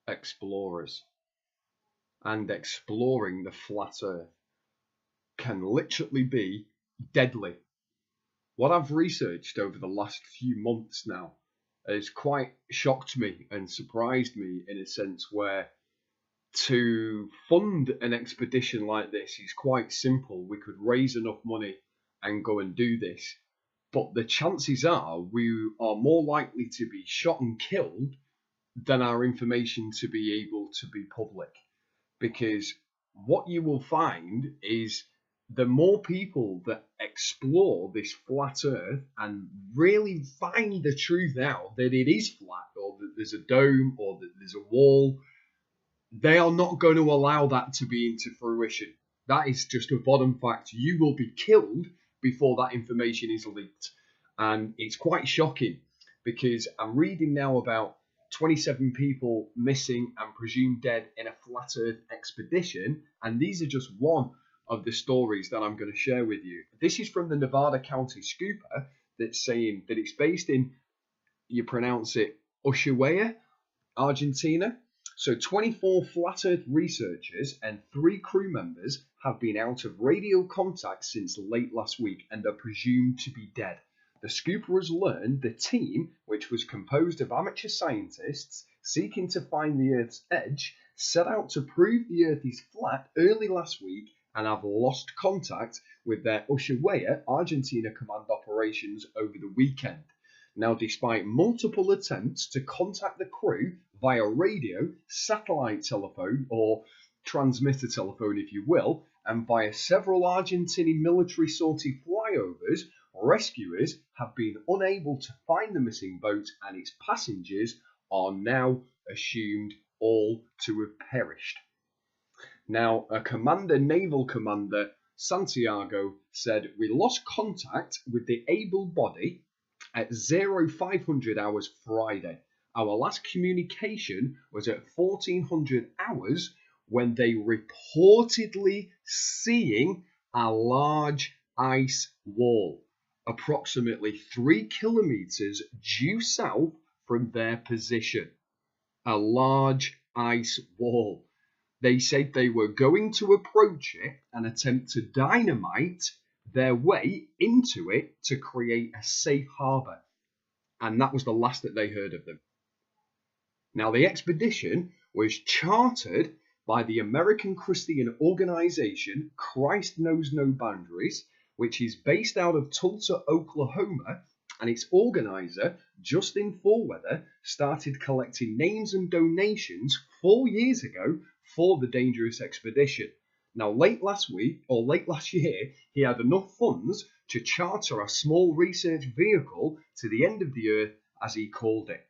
explorers, and exploring the flat earth can literally be deadly. What I've researched over the last few months now has quite shocked me and surprised me in a sense where to fund an expedition like this is quite simple. We could raise enough money and go and do this. But the chances are we are more likely to be shot and killed than our information to be able to be public. Because what you will find is the more people that explore this flat earth and really find the truth out that it is flat, or that there's a dome, or that there's a wall, they are not going to allow that to be into fruition. That is just a bottom fact. You will be killed before that information is leaked. And it's quite shocking because I'm reading now about 27 people missing and presumed dead in a flat earth expedition. And these are just one of the stories that I'm going to share with you. This is from the Nevada County Scooper that's saying that it's based in, you pronounce it, Ushuaia, Argentina. So 24 flat earth researchers and 3 crew members have been out of radio contact since late last week and are presumed to be dead. The scooper has learned the team, which was composed of amateur scientists seeking to find the Earth's edge, set out to prove the Earth is flat early last week and have lost contact with their Ushuaia, Argentina command operations over the weekend. Now, despite multiple attempts to contact the crew via radio, satellite telephone, or transmitter telephone, if you will, and via several Argentine military sortie flyovers, rescuers have been unable to find the missing boat, and its passengers are now assumed all to have perished. Now, Naval Commander Santiago said, "We lost contact with the able body at 0500 hours Friday. Our last communication was at 1400 hours when they reportedly seeing a large ice wall, approximately 3 kilometers due south from their position. A large ice wall. They said they were going to approach it and attempt to dynamite their way into it to create a safe harbour." And that was the last that they heard of them. Now, the expedition was chartered by the American Christian organization Christ Knows No Boundaries, which is based out of Tulsa, Oklahoma, and its organizer, Justin Forweather, started collecting names and donations 4 years ago for the dangerous expedition. Now, late last year, he had enough funds to charter a small research vehicle to the end of the earth, as he called it.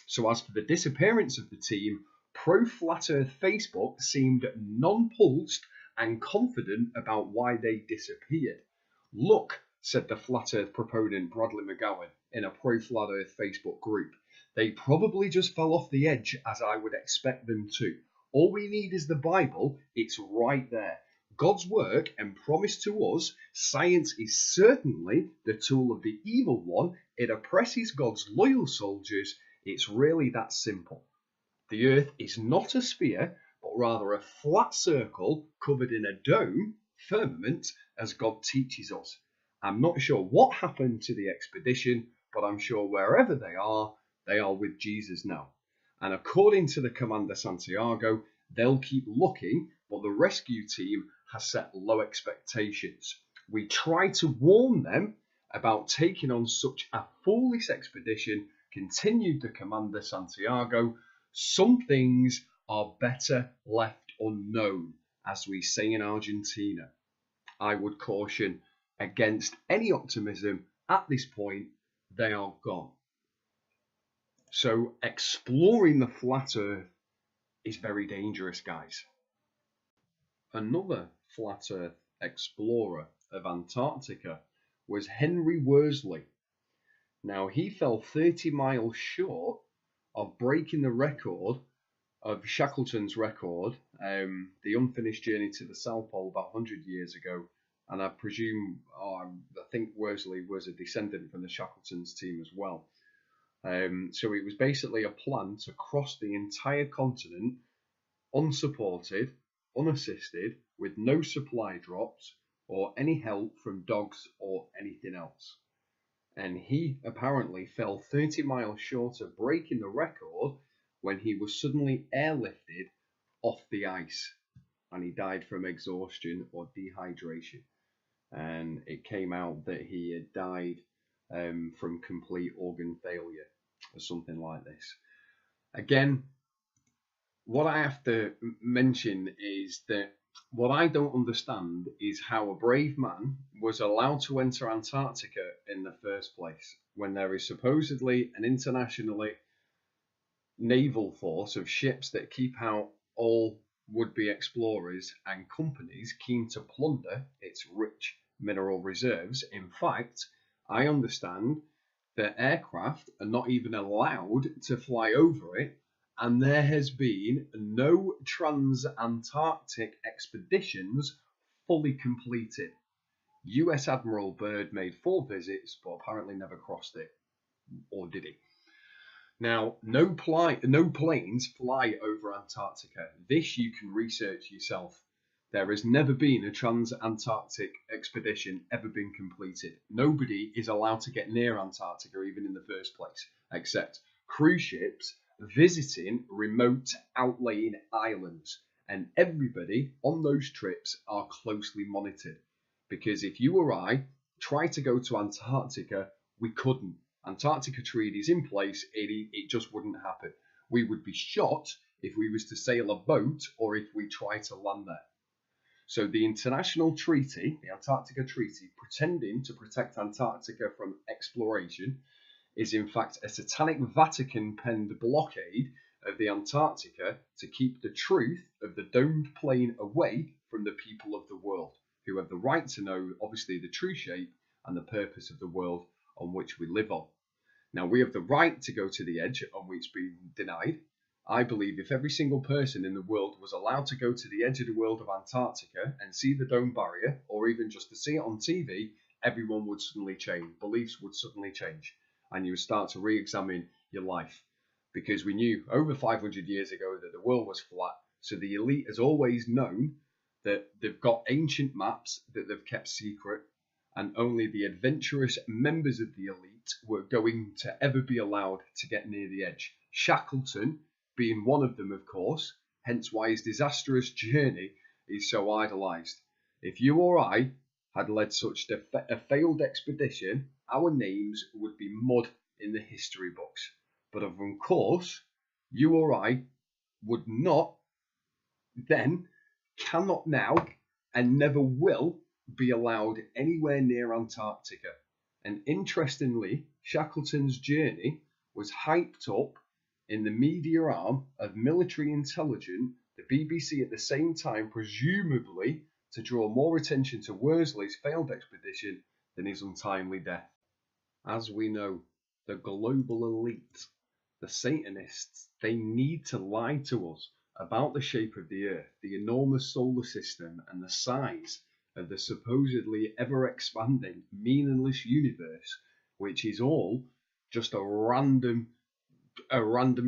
So as for the disappearance of the team, Pro Flat Earth Facebook seemed nonplussed and confident about why they disappeared. "Look," said the Flat Earth proponent Bradley McGowan in a Pro Flat Earth Facebook group, "they probably just fell off the edge as I would expect them to. All we need is the Bible. It's right there. God's work and promise to us. Science is certainly the tool of the evil one. It oppresses God's loyal soldiers. It's really that simple. The earth is not a sphere, but rather a flat circle covered in a dome, firmament, as God teaches us. I'm not sure what happened to the expedition, but I'm sure wherever they are with Jesus now. And according to the Commander Santiago, they'll keep looking, but the rescue team has set low expectations. We try to warn them about taking on such a foolish expedition," continued the Commander Santiago. "Some things are better left unknown, as we say in Argentina. I would caution against any optimism at this point. They are gone." So exploring the flat earth is very dangerous, guys. Another flat earth explorer of Antarctica was Henry Worsley. Now, he fell 30 miles short of breaking the record of Shackleton's record, the unfinished journey to the South Pole about 100 years ago. And I presume, I think Worsley was a descendant from the Shackleton's team as well. So it was basically a plan to cross the entire continent unsupported, unassisted, with no supply drops or any help from dogs or anything else. And he apparently fell 30 miles short of breaking the record when he was suddenly airlifted off the ice, and he died from exhaustion or dehydration. And it came out that he had died from complete organ failure or something like this. Again, what I have to mention is that what I don't understand is how a brave man was allowed to enter Antarctica in the first place when there is supposedly an internationally naval force of ships that keep out all would-be explorers and companies keen to plunder its rich mineral reserves. In fact, I understand that aircraft are not even allowed to fly over it, and there has been no trans-Antarctic expeditions fully completed. US Admiral Byrd made 4 visits, but apparently never crossed it, or did he? Now, no planes fly over Antarctica. This you can research yourself. There has never been a trans-Antarctic expedition ever been completed. Nobody is allowed to get near Antarctica even in the first place, except cruise ships visiting remote outlying islands. And everybody on those trips are closely monitored. Because if you or I tried to go to Antarctica, we couldn't. Antarctica Treaty is in place, it just wouldn't happen. We would be shot if we was to sail a boat or if we try to land there. So the international treaty, the Antarctica Treaty, pretending to protect Antarctica from exploration, is in fact a satanic Vatican-penned blockade of the Antarctica to keep the truth of the domed plain away from the people of the world, who have the right to know, obviously, the true shape and the purpose of the world on which we live on. Now, we have the right to go to the edge on which it's been denied. I believe if every single person in the world was allowed to go to the edge of the world of Antarctica and see the dome barrier, or even just to see it on TV, everyone would suddenly change. Beliefs would suddenly change, and you would start to re-examine your life. Because we knew over 500 years ago that the world was flat, so the elite has always known that they've got ancient maps that they've kept secret, and only the adventurous members of the elite were going to ever be allowed to get near the edge. Shackleton being one of them, of course, hence why his disastrous journey is so idolised. If you or I had led such a failed expedition, our names would be mud in the history books. But of course, you or I would not then, cannot now, and never will be allowed anywhere near Antarctica. And interestingly, Shackleton's journey was hyped up in the media arm of military intelligence, the BBC at the same time, presumably to draw more attention to Worsley's failed expedition than his untimely death. As we know, the global elite, the Satanists, they need to lie to us about the shape of the Earth, the enormous solar system, and the size of the supposedly ever-expanding, meaningless universe, which is all just a random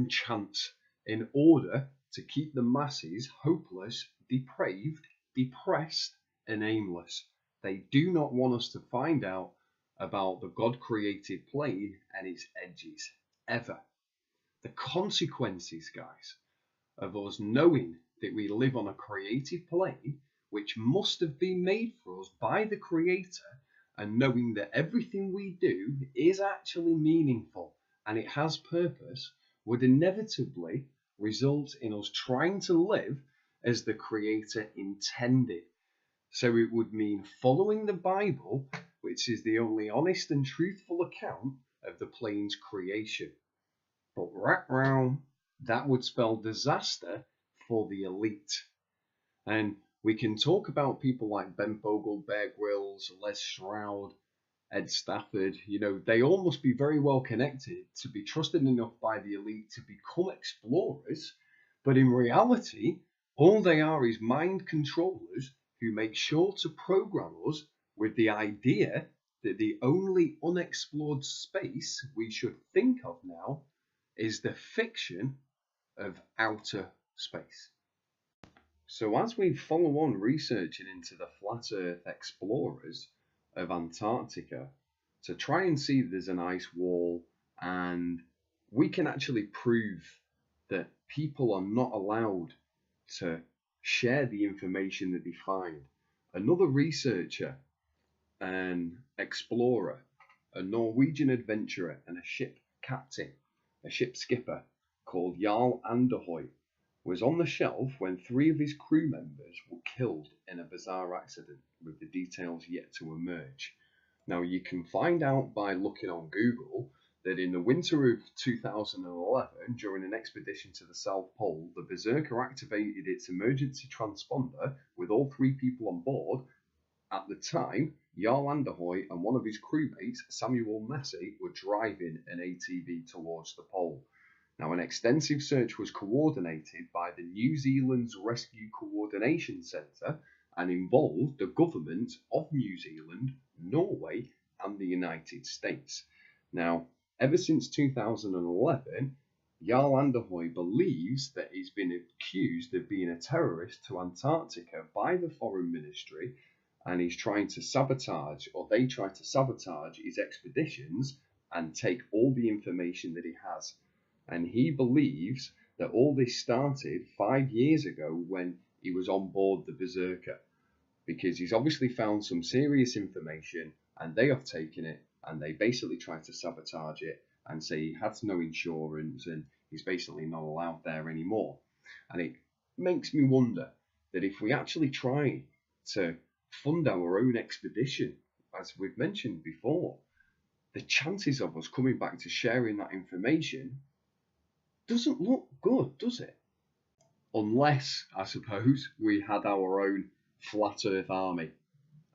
chance in order to keep the masses hopeless, depraved, depressed, and aimless. They do not want us to find out about the God-created plane and its edges, ever. The consequences, guys, of us knowing that we live on a creative plane which must have been made for us by the Creator, and knowing that everything we do is actually meaningful and it has purpose, would inevitably result in us trying to live as the Creator intended. So it would mean following the Bible, which is the only honest and truthful account of the plane's creation. But right round, that would spell disaster for the elite. And we can talk about people like Ben Fogle, Bear Grylls, Les Stroud, Ed Stafford. You know, they all must be very well connected to be trusted enough by the elite to become explorers. But in reality, all they are is mind controllers who make sure to program us with the idea that the only unexplored space we should think of now is the fiction of outer space. So as we follow on researching into the flat Earth explorers of Antarctica to try and see if there's an ice wall, and we can actually prove that people are not allowed to share the information that they find. Another researcher, an explorer, a Norwegian adventurer, and a ship captain, a ship skipper called Jarl Anderhoy, was on the shelf when 3 of his crew members were killed in a bizarre accident, with the details yet to emerge. Now, you can find out by looking on Google that in the winter of 2011, during an expedition to the South Pole, the Berserker activated its emergency transponder with all 3 people on board. At the time, Jarl Anderhoy and one of his crewmates, Samuel Massey, were driving an ATV towards the pole. Now, an extensive search was coordinated by the New Zealand's Rescue Coordination Centre and involved the government of New Zealand, Norway, and the United States. Now, ever since 2011, Jarl Anderhoy believes that he's been accused of being a terrorist to Antarctica by the Foreign Ministry, and he's trying to sabotage, or they try to sabotage, his expeditions and take all the information that he has. And he believes that all this started 5 years ago when he was on board the Berserker, because he's obviously found some serious information and they have taken it and they basically tried to sabotage it and say he had no insurance and he's basically not allowed there anymore. And it makes me wonder that if we actually try to fund our own expedition, as we've mentioned before, the chances of us coming back to sharing that information doesn't look good, does it? Unless, I suppose, we had our own flat Earth army.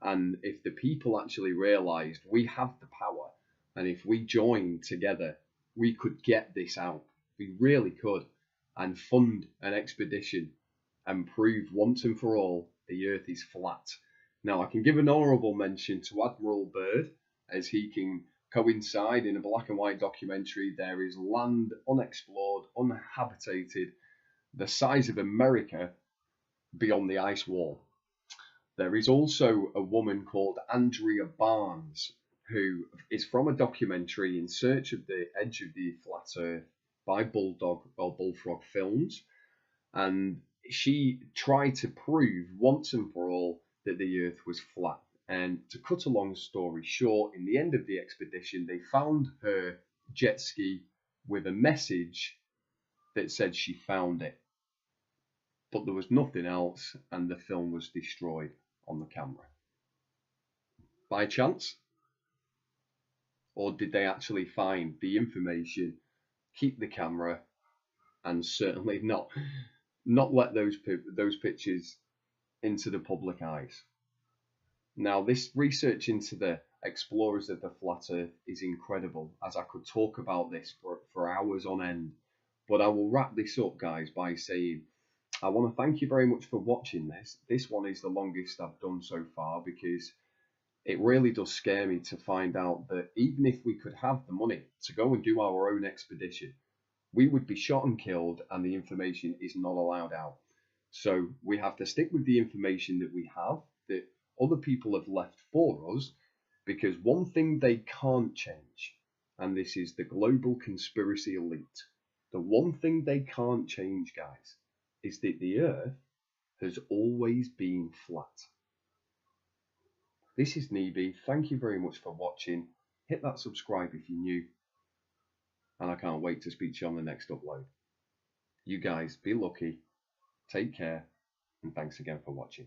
And if the people actually realised we have the power, and if we joined together, we could get this out. We really could. And fund an expedition and prove once and for all the Earth is flat. Now, I can give an honourable mention to Admiral Byrd, as he can coincide in a black and white documentary. There is land unexplored, uninhabited, the size of America beyond the ice wall. There is also a woman called Andrea Barnes, who is from a documentary In Search of the Edge of the Flat Earth by Bulldog or Bullfrog Films, and she tried to prove once and for all that the Earth was flat. And to cut a long story short, in the end of the expedition, they found her jet ski with a message that said she found it. But there was nothing else, and the film was destroyed on the camera. By chance? Or did they actually find the information, keep the camera, and certainly not let those pictures into the public eyes? Now, this research into the explorers of the flat Earth is incredible, as I could talk about this for hours on end. But I will wrap this up, guys, by saying I want to thank you very much for watching this. This one is the longest I've done so far, because it really does scare me to find out that even if we could have the money to go and do our own expedition, we would be shot and killed, and the information is not allowed out. So we have to stick with the information that we have, that other people have left for us, because one thing they can't change, and this is the global conspiracy elite, the one thing they can't change, guys, is that the Earth has always been flat. This is Nee B. Thank you very much for watching. Hit that subscribe if you're new, and I can't wait to speak to you on the next upload. You guys be lucky, take care, and thanks again for watching.